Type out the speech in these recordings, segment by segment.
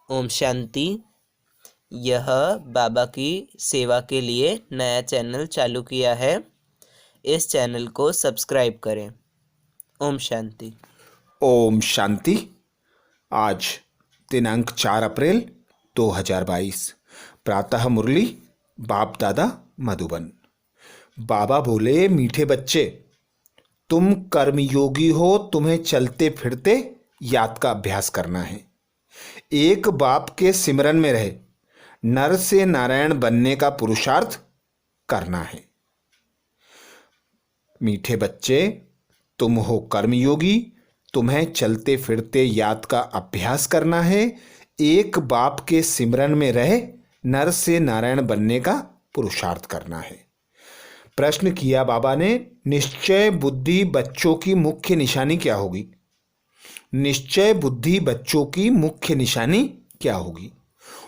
ओम शांति। यह बाबा की सेवा के लिए नया चैनल चालू किया है। इस चैनल को सब्सक्राइब करें। ओम शांति। ओम शांति। आज दिनांक 4 अप्रैल 2022 प्रातः मुरली बाप दादा मधुबन। बाबा बोले, मीठे बच्चे, तुम कर्मयोगी हो, तुम्हें चलते फिरते याद का अभ्यास करना है। एक बाप के सिमरन में रहे नर से नारायण बनने का पुरुषार्थ करना है। मीठे बच्चे, तुम हो कर्मयोगी, तुम्हें चलते फिरते याद का अभ्यास करना है। एक बाप के सिमरन में रहे नर से नारायण बनने का पुरुषार्थ करना है। प्रश्न किया बाबा ने, निश्चय बुद्धि बच्चों की मुख्य निशानी क्या होगी? निश्चय बुद्धि बच्चों की मुख्य निशानी क्या होगी?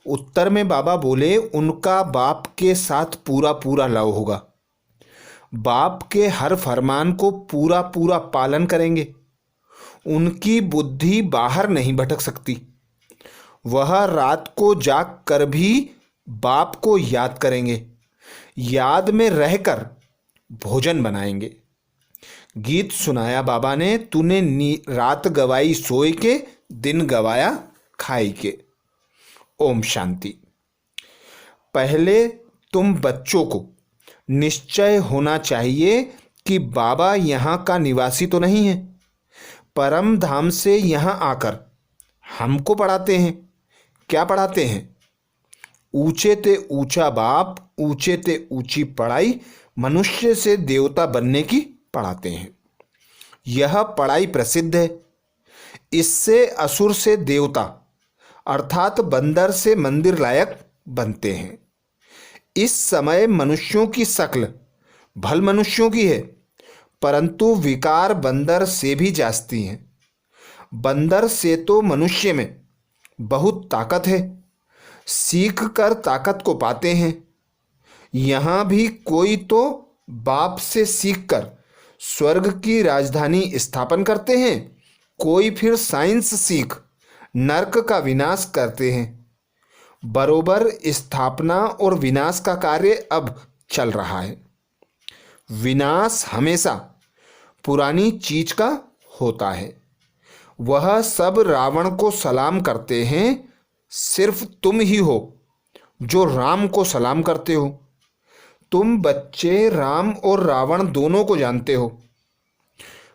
उत्तर में बाबा बोले, उनका बाप के साथ पूरा पूरा लव होगा। बाप के हर फरमान को पूरा पूरा पालन करेंगे। उनकी बुद्धि बाहर नहीं भटक सकती। वह रात को जाग कर भी बाप को याद करेंगे। याद में रहकर भोजन बनाएंगे। गीत सुनाया बाबा ने, तूने रात गवाई सोए के, दिन गवाया खाई के। ओम शांति। पहले तुम बच्चों को निश्चय होना चाहिए कि बाबा यहाँ का निवासी तो नहीं है। परम धाम से यहाँ आकर हमको पढ़ाते हैं। क्या पढ़ाते हैं? ऊंचे ते ऊंचा बाप, ऊंचे ते ऊंची पढ़ाई, मनुष्य से देवता बनने की पढ़ाते हैं। यह पढ़ाई प्रसिद्ध है। इससे असुर से देवता अर्थात बंदर से मंदिर लायक बनते हैं। इस समय मनुष्यों की शक्ल भल मनुष्यों की है, परंतु विकार बंदर से भी जास्ती हैं। बंदर से तो मनुष्य में बहुत ताकत है, सीख कर ताकत को पाते हैं। यहाँ भी कोई तो बाप से सीखकर स्वर्ग की राजधानी स्थापन करते हैं, कोई फिर साइंस सीख नरक का विनाश करते हैं। बरोबर स्थापना और विनाश का कार्य अब चल रहा है। विनाश हमेशा पुरानी चीज का होता है। वह सब रावण को सलाम करते हैं, सिर्फ तुम ही हो जो राम को सलाम करते हो। तुम बच्चे राम और रावण दोनों को जानते हो।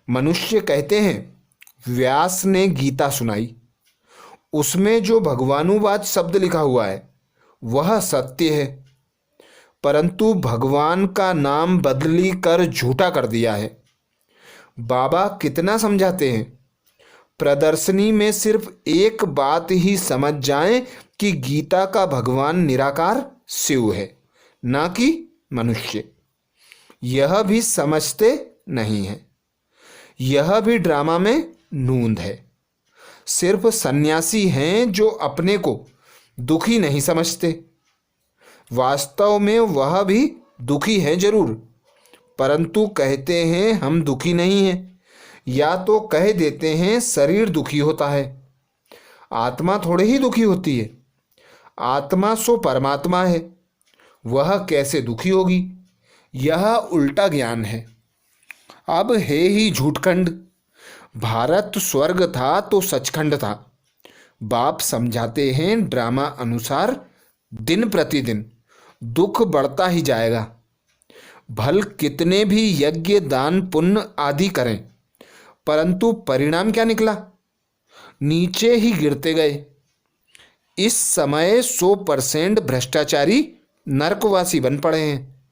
मनुष्य कहते हैं व्यास ने गीता सुनाई, उसमें जो भगवानुवाद शब्द लिखा हुआ है वह सत्य है, परंतु भगवान का नाम बदली कर झूठा कर दिया है। बाबा कितना समझाते हैं। प्रदर्शनी में सिर्फ एक बात ही समझ जाएं कि गीता का भगवान निराकार शिव है, ना कि मनुष्य। यह भी समझते नहीं है। यह भी ड्रामा में नूंद है। सिर्फ सन्यासी हैं जो अपने को दुखी नहीं समझते। वास्तव में वह भी दुखी है जरूर, परंतु कहते हैं हम दुखी नहीं हैं, या तो कह देते हैं शरीर दुखी होता है। आत्मा थोड़े ही दुखी होती है। आत्मा सो परमात्मा है, वह कैसे दुखी होगी? यह उल्टा ज्ञान है। अब है ही झूठखंड। भारत स्वर्ग था तो सचखंड था। बाप समझाते हैं ड्रामा अनुसार दिन प्रतिदिन दुख बढ़ता ही जाएगा। भल कितने भी यज्ञ दान पुण्य आदि करें, परंतु परिणाम क्या निकला? नीचे ही गिरते गए। इस समय 100% भ्रष्टाचारी नरकवासी बन पड़े हैं।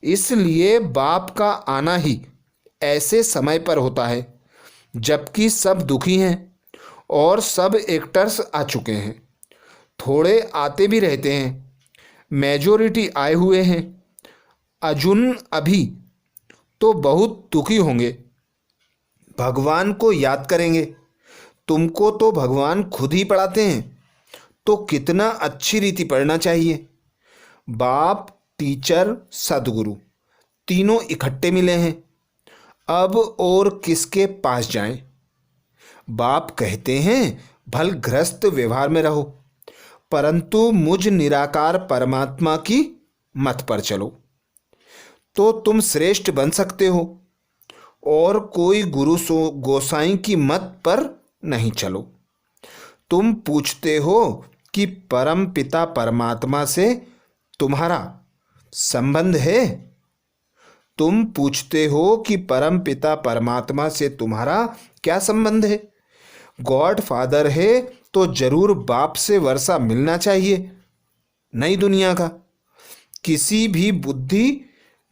इसलिए बाप का आना ही ऐसे समय पर होता है जबकि सब दुखी हैं और सब एक्टर्स आ चुके हैं। थोड़े आते भी रहते हैं, मेजॉरिटी आए हुए हैं। अर्जुन अभी तो बहुत दुखी होंगे, भगवान को याद करेंगे। तुमको तो भगवान खुद ही पढ़ाते हैं, तो कितना अच्छी रीति पढ़ना चाहिए। बाप, टीचर, सदगुरु तीनों इकट्ठे मिले हैं। अब और किसके पास जाएं? बाप कहते हैं भल गृहस्थ व्यवहार में रहो, परंतु मुझ निराकार परमात्मा की मत पर चलो, तो तुम श्रेष्ठ बन सकते हो। और कोई गुरु गोसाई की मत पर नहीं चलो। तुम पूछते हो कि परम पिता परमात्मा से तुम्हारा संबंध है। तुम पूछते हो कि परम पिता परमात्मा से तुम्हारा क्या संबंध है। गॉड फादर है तो जरूर बाप से वर्षा मिलना चाहिए। नई दुनिया का किसी भी बुद्धि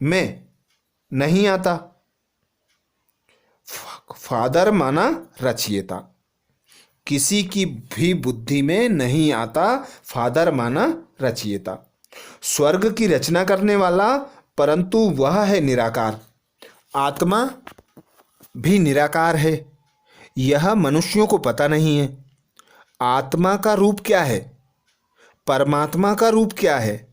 में नहीं आता। फादर माना रचयिता, किसी की भी बुद्धि में नहीं आता। फादर माना रचयिता, स्वर्ग की रचना करने वाला, परंतु वह है निराकार। आत्मा भी निराकार है, यह मनुष्यों को पता नहीं है। आत्मा का रूप क्या है, परमात्मा का रूप क्या है।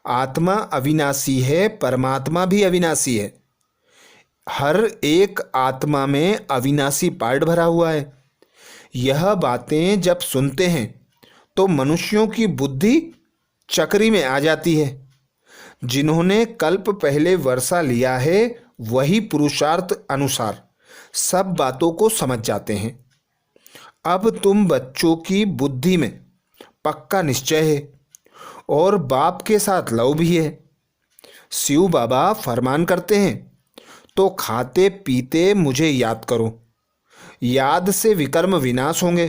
आत्मा अविनाशी है, परमात्मा भी अविनाशी है। हर एक आत्मा में अविनाशी पार्ट भरा हुआ है। यह बातें जब सुनते हैं तो मनुष्यों की बुद्धि चक्री में आ जाती है। जिन्होंने कल्प पहले वर्षा लिया है वही पुरुषार्थ अनुसार सब बातों को समझ जाते हैं। अब तुम बच्चों की बुद्धि में पक्का निश्चय है और बाप के साथ लव भी है। शिव बाबा फरमान करते हैं, तो खाते पीते मुझे याद करो। याद से विकर्म विनाश होंगे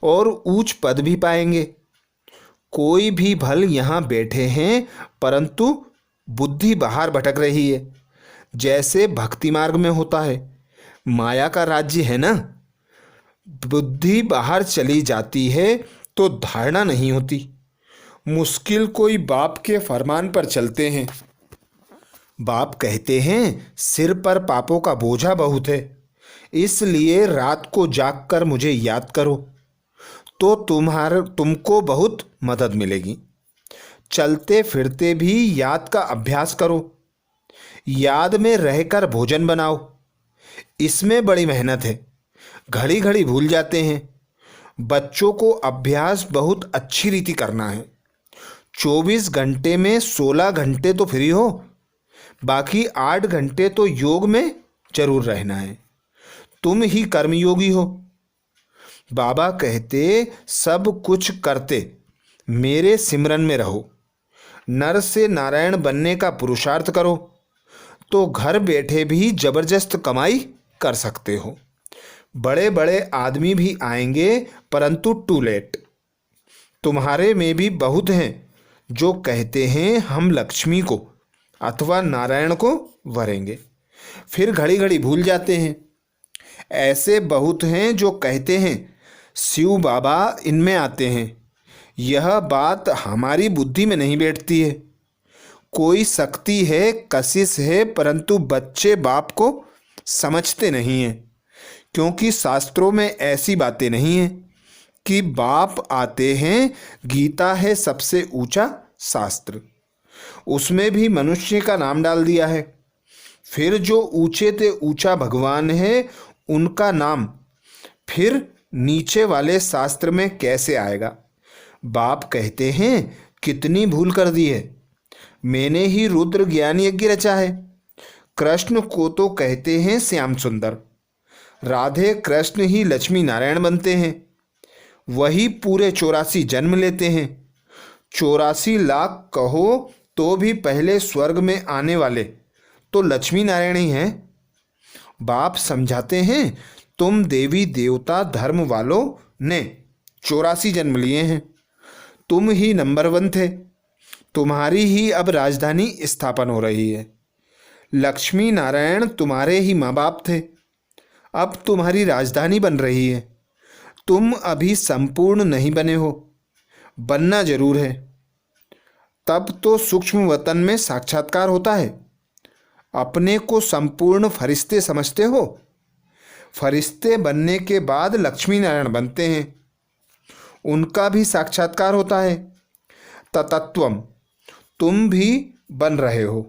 और ऊंच पद भी पाएंगे। कोई भी भल यहाँ बैठे हैं परंतु बुद्धि बाहर भटक रही है, जैसे भक्ति मार्ग में होता है। माया का राज्य है ना, बुद्धि बाहर चली जाती है तो धारणा नहीं होती। मुश्किल कोई बाप के फरमान पर चलते हैं। बाप कहते हैं सिर पर पापों का बोझा बहुत है, इसलिए रात को जागकर मुझे याद करो तो तुमको बहुत मदद मिलेगी। चलते फिरते भी याद का अभ्यास करो। याद में रहकर भोजन बनाओ, इसमें बड़ी मेहनत है, घड़ी घड़ी भूल जाते हैं। बच्चों को अभ्यास बहुत अच्छी रीति करना है। 24 घंटे में 16 घंटे तो फ्री हो, बाकी 8 घंटे तो योग में जरूर रहना है। तुम ही कर्मयोगी हो। बाबा कहते सब कुछ करते मेरे सिमरन में रहो। नर से नारायण बनने का पुरुषार्थ करो तो घर बैठे भी जबरदस्त कमाई कर सकते हो। बड़े बड़े आदमी भी आएंगे परंतु टू लेट। तुम्हारे में भी बहुत हैं जो कहते हैं हम लक्ष्मी को अथवा नारायण को वरेंगे, फिर घड़ी घड़ी भूल जाते हैं। ऐसे बहुत हैं जो कहते हैं शिव बाबा इनमें आते हैं। यह बात हमारी बुद्धि में नहीं बैठती है। कोई शक्ति है, कशिश है, परंतु बच्चे बाप को समझते नहीं हैं, क्योंकि शास्त्रों में ऐसी बातें नहीं हैं कि बाप आते हैं। गीता है सबसे ऊंचा शास्त्र, उसमें भी मनुष्य का नाम डाल दिया है। फिर जो ऊंचे ते ऊंचा भगवान है उनका नाम फिर नीचे वाले शास्त्र में कैसे आएगा। बाप कहते हैं कितनी भूल कर दी है, मैंने ही रुद्र ज्ञान यज्ञ रचा है। कृष्ण को तो कहते हैं श्याम सुंदर, राधे कृष्ण ही लक्ष्मी नारायण बनते हैं। वही पूरे 84 जन्म लेते हैं। 84 लाख कहो तो भी पहले स्वर्ग में आने वाले तो लक्ष्मी नारायण ही हैं। बाप समझाते हैं तुम देवी देवता धर्म वालों ने 84 जन्म लिए हैं, तुम ही नंबर 1 थे। तुम्हारी ही अब राजधानी स्थापन हो रही है। लक्ष्मी नारायण तुम्हारे ही माँ बाप थे, अब तुम्हारी राजधानी बन रही है। तुम अभी संपूर्ण नहीं बने हो, बनना जरूर है। तब तो सूक्ष्म वतन में साक्षात्कार होता है। अपने को संपूर्ण फरिश्ते समझते हो। फरिश्ते बनने के बाद लक्ष्मी नारायण बनते हैं, उनका भी साक्षात्कार होता है। ततत्वम तुम भी बन रहे हो।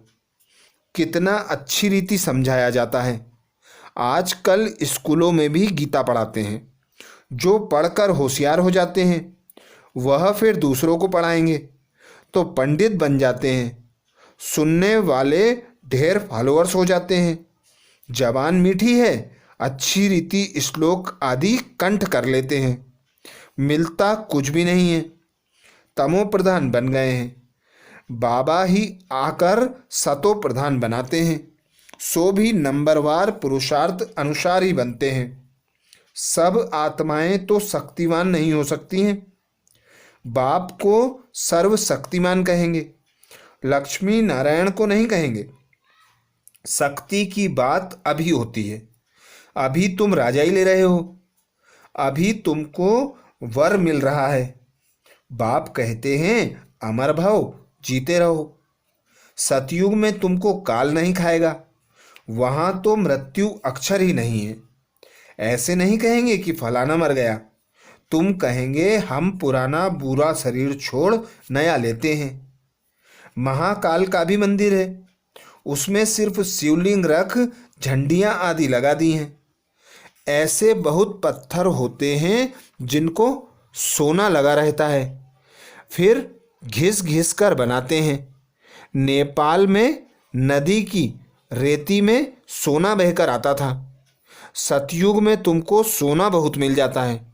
कितना अच्छी रीति समझाया जाता है। आजकल स्कूलों में भी गीता पढ़ाते हैं। जो पढ़कर होशियार हो जाते हैं वह फिर दूसरों को पढ़ाएंगे तो पंडित बन जाते हैं। सुनने वाले ढेर फॉलोअर्स हो जाते हैं। जबान मीठी है, अच्छी रीति श्लोक आदि कंठ कर लेते हैं। मिलता कुछ भी नहीं है, तमो प्रधान बन गए हैं। बाबा ही आकर सतो प्रधान बनाते हैं, सो भी नंबरवार पुरुषार्थ अनुसार ही बनते हैं। सब आत्माएं तो शक्तिवान नहीं हो सकती हैं। बाप को सर्वशक्तिमान कहेंगे, लक्ष्मी नारायण को नहीं कहेंगे। शक्ति की बात अभी होती है। अभी तुम राजा ही ले रहे हो, अभी तुमको वर मिल रहा है। बाप कहते हैं अमर भव, जीते रहो। सतयुग में तुमको काल नहीं खाएगा, वहां तो मृत्यु अक्षर ही नहीं है। ऐसे नहीं कहेंगे कि फलाना मर गया, तुम कहेंगे हम पुराना बुरा शरीर छोड़ नया लेते हैं। महाकाल का भी मंदिर है, उसमें सिर्फ शिवलिंग रख झंडियां आदि लगा दी हैं। ऐसे बहुत पत्थर होते हैं जिनको सोना लगा रहता है, फिर घिस घिस कर बनाते हैं। नेपाल में नदी की रेती में सोना बहकर आता था। सतयुग में तुमको सोना बहुत मिल जाता है।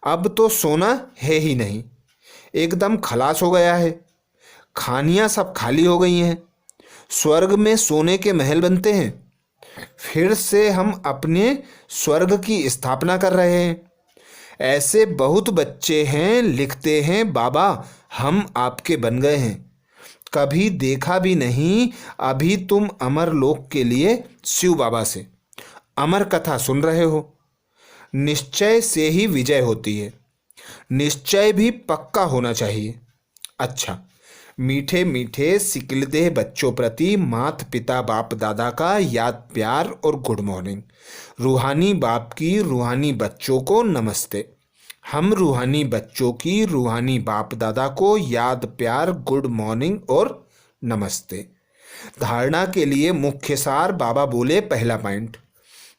अब तो सोना है ही नहीं, एकदम खलास हो गया है। खानियाँ सब खाली हो गई हैं। स्वर्ग में सोने के महल बनते हैं। फिर से हम अपने स्वर्ग की स्थापना कर रहे हैं। ऐसे बहुत बच्चे हैं, लिखते हैं बाबा हम आपके बन गए हैं। कभी देखा भी नहीं। अभी तुम अमर लोक के लिए शिव बाबा से अमर कथा सुन रहे हो। निश्चय से ही विजय होती है, निश्चय भी पक्का होना चाहिए। अच्छा, मीठे मीठे सिकिलदेह बच्चों प्रति माता पिता बाप दादा का याद प्यार और गुड मॉर्निंग। रूहानी बाप की रूहानी बच्चों को नमस्ते। हम रूहानी बच्चों की रूहानी बाप दादा को याद प्यार गुड मॉर्निंग और नमस्ते। धारणा के लिए मुख्य सार बाबा बोले, पहला पॉइंट,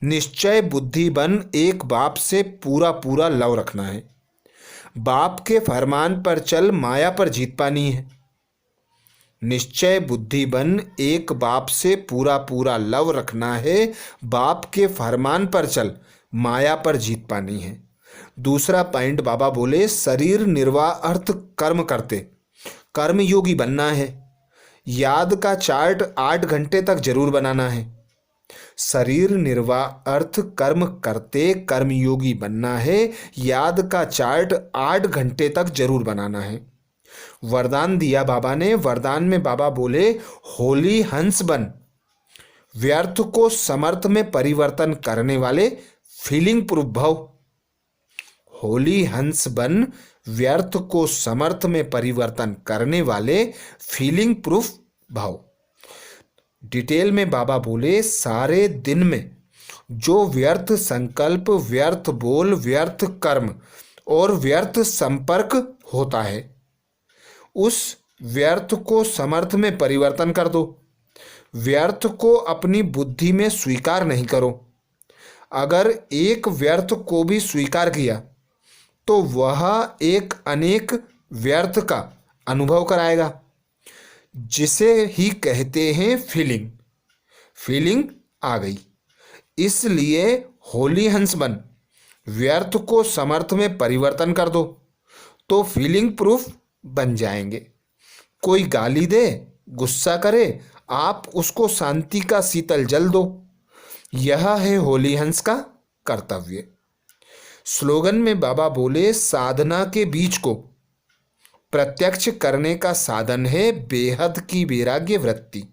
निश्चय बुद्धि बन एक बाप से पूरा पूरा लव रखना है। बाप के फरमान पर चल, माया पर जीत पानी है। निश्चय बुद्धि बन एक बाप से पूरा पूरा लव रखना है। बाप के फरमान पर चल, माया पर जीत पानी है। दूसरा पॉइंट बाबा बोले, शरीर निर्वाह अर्थ कर्म करते कर्म योगी बनना है। याद का चार्ट 8 घंटे तक जरूर बनाना है। शरीर निर्वाह अर्थ कर्म करते कर्मयोगी बनना है। याद का चार्ट 8 घंटे तक जरूर बनाना है। वरदान दिया बाबा ने। वरदान में बाबा बोले, होली हंस बन, व्यर्थ को समर्थ में परिवर्तन करने वाले फीलिंग प्रूफ भव। होली हंस बन, व्यर्थ को समर्थ में परिवर्तन करने वाले फीलिंग प्रूफ भाव। डिटेल में बाबा बोले, सारे दिन में जो व्यर्थ संकल्प, व्यर्थ बोल, व्यर्थ कर्म और व्यर्थ संपर्क होता है, उस व्यर्थ को समर्थ में परिवर्तन कर दो। व्यर्थ को अपनी बुद्धि में स्वीकार नहीं करो। अगर एक व्यर्थ को भी स्वीकार किया तो वह एक अनेक व्यर्थ का अनुभव कराएगा, जिसे ही कहते हैं फीलिंग। फीलिंग आ गई, इसलिए होली हंस बन, व्यर्थ को समर्थ में परिवर्तन कर दो तो फीलिंग प्रूफ बन जाएंगे। कोई गाली दे, गुस्सा करे, आप उसको शांति का शीतल जल दो। यह है होली हंस का कर्तव्य। स्लोगन में बाबा बोले, साधना के बीज को प्रत्यक्ष करने का साधन है बेहद की वैराग्य वृत्ति।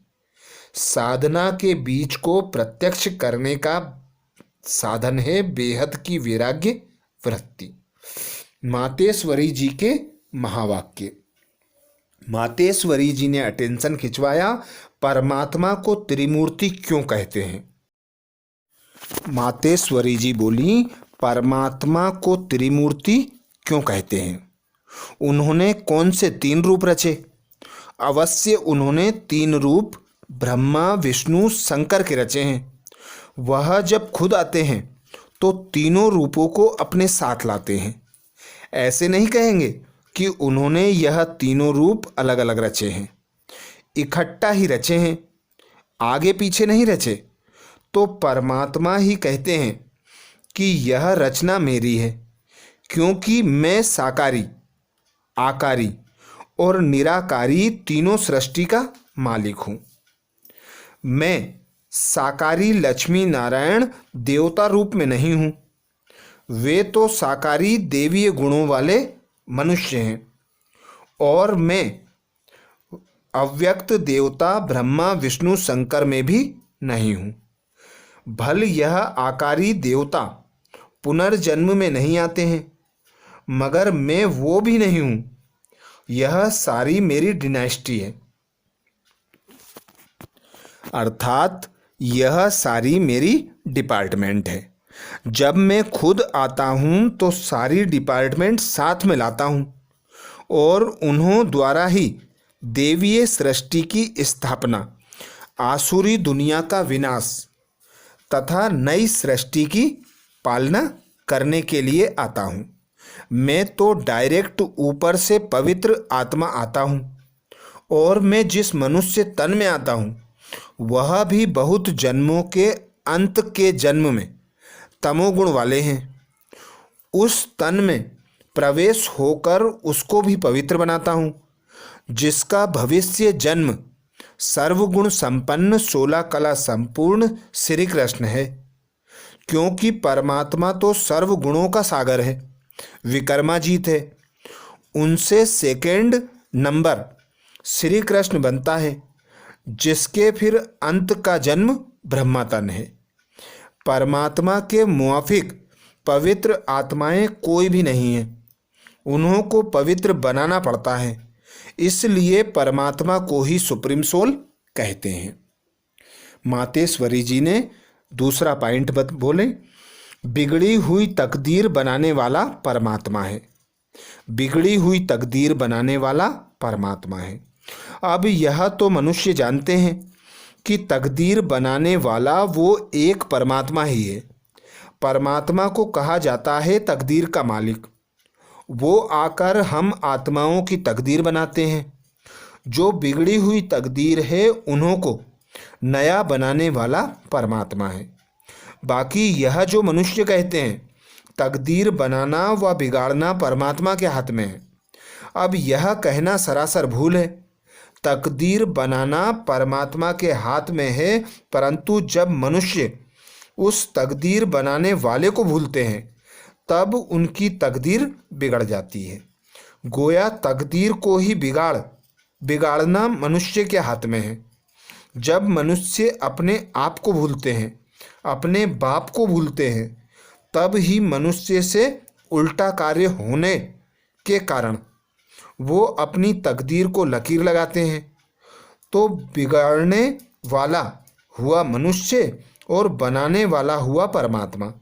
साधना के बीज को प्रत्यक्ष करने का साधन है बेहद की वैराग्य वृत्ति। मातेश्वरी जी के महावाक्य। मातेश्वरी जी ने अटेंशन खिंचवाया, परमात्मा को त्रिमूर्ति क्यों कहते हैं। मातेश्वरी जी बोली, परमात्मा को त्रिमूर्ति क्यों कहते हैं। उन्होंने कौन से 3 रूप रचे। अवश्य उन्होंने 3 रूप ब्रह्मा विष्णु शंकर के रचे हैं। वह जब खुद आते हैं तो तीनों रूपों को अपने साथ लाते हैं। ऐसे नहीं कहेंगे कि उन्होंने यह तीनों रूप अलग अलग रचे हैं, इकट्ठा ही रचे हैं, आगे पीछे नहीं रचे। तो परमात्मा ही कहते हैं कि यह रचना मेरी है, क्योंकि मैं साकारी, आकारी और निराकारी तीनों सृष्टि का मालिक हूँ। मैं साकारी लक्ष्मी नारायण देवता रूप में नहीं हूँ, वे तो साकारी देवीय गुणों वाले मनुष्य हैं, और मैं अव्यक्त देवता ब्रह्मा विष्णु शंकर में भी नहीं हूँ। भल यह आकारी देवता पुनर्जन्म में नहीं आते हैं, मगर मैं वो भी नहीं हूँ। यह सारी मेरी डिनाइस्टी है, अर्थात यह सारी मेरी डिपार्टमेंट है। जब मैं खुद आता हूँ तो सारी डिपार्टमेंट साथ में लाता हूँ, और उन्हों द्वारा ही देवीय सृष्टि की स्थापना, आसुरी दुनिया का विनाश तथा नई सृष्टि की पालना करने के लिए आता हूँ। मैं तो डायरेक्ट ऊपर से पवित्र आत्मा आता हूँ, और मैं जिस मनुष्य तन में आता हूँ वह भी बहुत जन्मों के अंत के जन्म में तमोगुण वाले हैं। उस तन में प्रवेश होकर उसको भी पवित्र बनाता हूँ, जिसका भविष्य जन्म सर्वगुण संपन्न 16 कला संपूर्ण श्री कृष्ण है। क्योंकि परमात्मा तो सर्वगुणों का सागर है, विक्रमाजीत है, उनसे सेकेंड नंबर श्री कृष्ण बनता है, जिसके फिर अंत का जन्म ब्रह्मातन है। परमात्मा के मुआफिक पवित्र आत्माएं कोई भी नहीं है, उन्हों को पवित्र बनाना पड़ता है, इसलिए परमात्मा को ही सुप्रीम सोल कहते हैं। मातेश्वरी जी ने दूसरा पॉइंट बोले, बिगड़ी हुई तकदीर बनाने वाला परमात्मा है, बिगड़ी हुई तकदीर बनाने वाला परमात्मा है। अब यह तो मनुष्य जानते हैं कि तकदीर बनाने वाला वो एक परमात्मा ही है। परमात्मा को कहा जाता है तकदीर का मालिक। वो आकर हम आत्माओं की तकदीर बनाते हैं। जो बिगड़ी हुई तकदीर है उन्हों को नया बनाने वाला परमात्मा है। बाकी यह जो मनुष्य कहते हैं तकदीर बनाना व बिगाड़ना परमात्मा के हाथ में है, अब यह कहना सरासर भूल है। तकदीर बनाना परमात्मा के हाथ में है, परंतु जब मनुष्य उस तकदीर बनाने वाले को भूलते हैं तब उनकी तकदीर बिगड़ जाती है। गोया तकदीर को ही बिगाड़ना मनुष्य के हाथ में है। जब मनुष्य अपने आप को भूलते हैं, अपने बाप को भूलते हैं, तब ही मनुष्य से उल्टा कार्य होने के कारण वो अपनी तकदीर को लकीर लगाते हैं। तो बिगाड़ने वाला हुआ मनुष्य और बनाने वाला हुआ परमात्मा।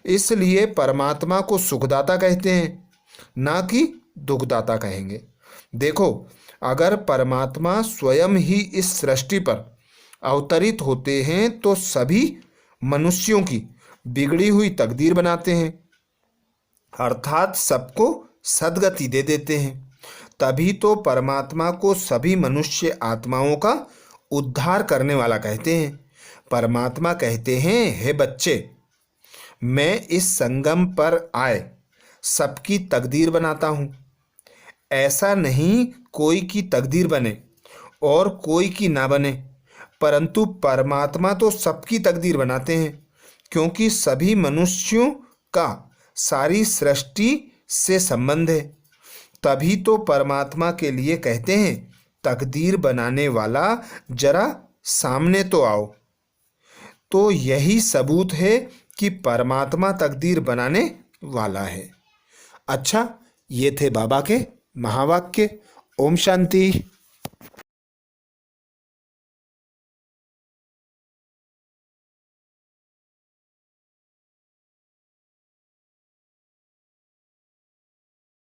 इसलिए परमात्मा को सुखदाता कहते हैं, ना कि दुखदाता कहेंगे। देखो, अगर परमात्मा स्वयं ही इस सृष्टि पर अवतरित होते हैं तो सभी मनुष्यों की बिगड़ी हुई तकदीर बनाते हैं, अर्थात सबको सद्गति दे देते हैं। तभी तो परमात्मा को सभी मनुष्य आत्माओं का उद्धार करने वाला कहते हैं। परमात्मा कहते हैं, हे बच्चे, मैं इस संगम पर आए सबकी तकदीर बनाता हूँ। ऐसा नहीं कोई की तकदीर बने और कोई की ना बने, परंतु परमात्मा तो सबकी तकदीर बनाते हैं, क्योंकि सभी मनुष्यों का सारी सृष्टि से संबंध है। तभी तो परमात्मा के लिए कहते हैं, तकदीर बनाने वाला जरा सामने तो आओ। तो यही सबूत है कि परमात्मा तकदीर बनाने वाला है। अच्छा, ये थे बाबा के महावाक्य। ओम शांति।